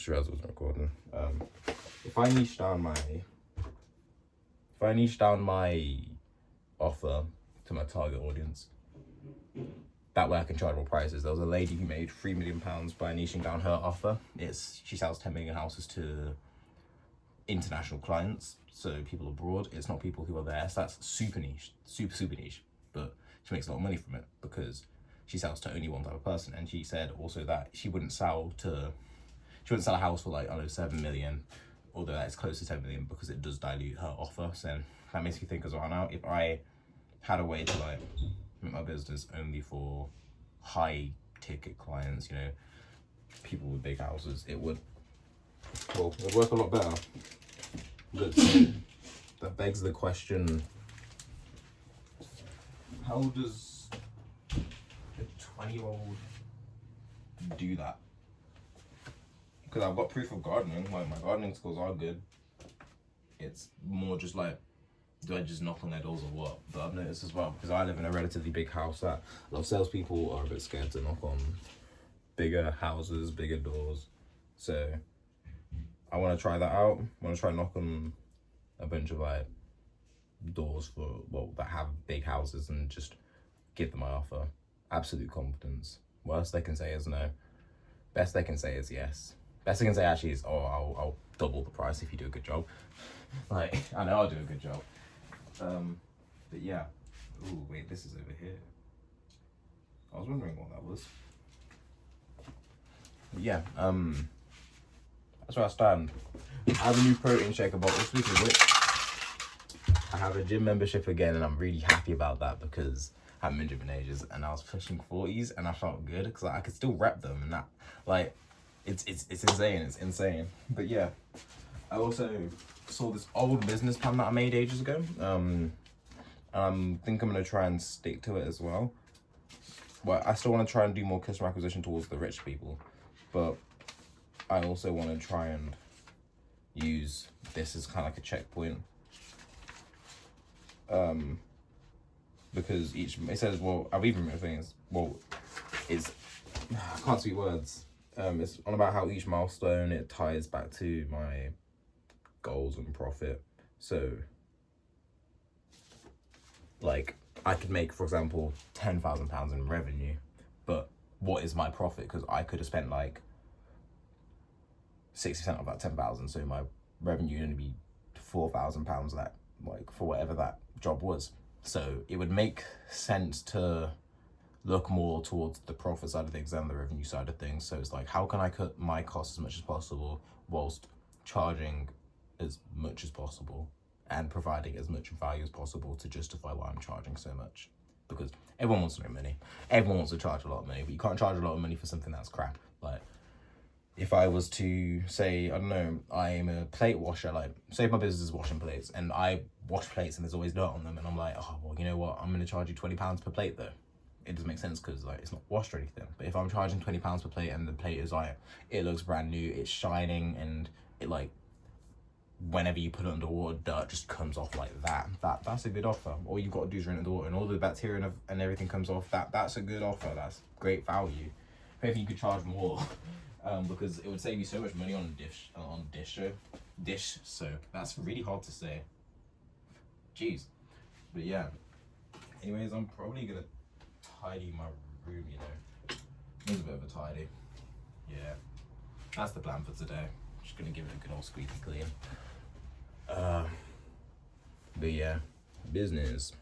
Just realized I wasn't recording. If I niche down my offer to my target audience, that way I can charge more prices. There was a lady who made £3 million by niching down her offer. She sells 10 million houses to international clients, so people abroad. It's not people who are there, so that's super niche, super niche, but she makes a lot of money from it because she sells to only one type of person. And she said also that she wouldn't sell a house for like, I don't know, 7 million, although that's close to 10 million, because it does dilute her offer. So that makes me think as well now, if I had a way to like make my business only for high ticket clients, you know, people with big houses, it would work a lot better. But that begs the question, how does a 20-year-old do that? Because I've got proof of gardening, like my gardening skills are good. It's more just like, do I just knock on their doors or what? But I've noticed as well, because I live in a relatively big house, that a lot of salespeople are a bit scared to knock on bigger houses, bigger doors. So I want to try that out. I want to try knock on a bunch of like doors that have big houses and just give them my offer. Absolute confidence. Worst they can say is no. Best they can say is yes. Best they can say actually is, oh, I'll double the price if you do a good job. Like, I know I'll do a good job. But yeah. Ooh, wait, this is over here. I was wondering what that was. But yeah, that's where I stand. I have a new protein shaker bottle. Speaking of which, I have a gym membership again, and I'm really happy about that because I haven't been gym in ages, and I was pushing 40s, and I felt good because I could still rep them, and that, like, it's insane. It's insane. But yeah, I also saw this old business plan that I made ages ago. I think I'm gonna try and stick to it as well. But I still want to try and do more customer acquisition towards the rich people, but I also want to try and use this as kind of like a checkpoint. Because it says, well, I've even written things. Well, I can't speak words. It's on about how each milestone, it ties back to my goals and profit. So, like, I could make, for example, £10,000 in revenue, but what is my profit? Because I could have spent like 60% of that 10,000, so my revenue would only be £4,000, that, like, for whatever that job was. So it would make sense to look more towards the profit side of things than the revenue side of things. So it's like, how can I cut my costs as much as possible whilst charging as much as possible and providing as much value as possible to justify why I'm charging so much? Because everyone wants to make money. Everyone wants to charge a lot of money, but you can't charge a lot of money for something that's crap. Like, if I was to say, I don't know, I'm a plate washer, like, say my business is washing plates, and I wash plates and there's always dirt on them, and I'm like, oh, well, you know what, I'm going to charge you £20 per plate, though. It doesn't make sense because, like, it's not washed or anything. But if I'm charging £20 per plate and the plate is, like, it looks brand new, it's shining, and it, like, whenever you put it underwater, dirt just comes off like that's a good offer. All you've got to do is rinse it in the water, and all the bacteria and everything comes off. That's a good offer. That's great value. Maybe you could charge more. Because it would save you so much money on dish. So that's really hard to say. Jeez. But yeah. Anyways, I'm probably gonna tidy my room. You know, it's a bit of a tidy. Yeah, that's the plan for today. Just gonna give it a good old squeaky clean. But yeah, business.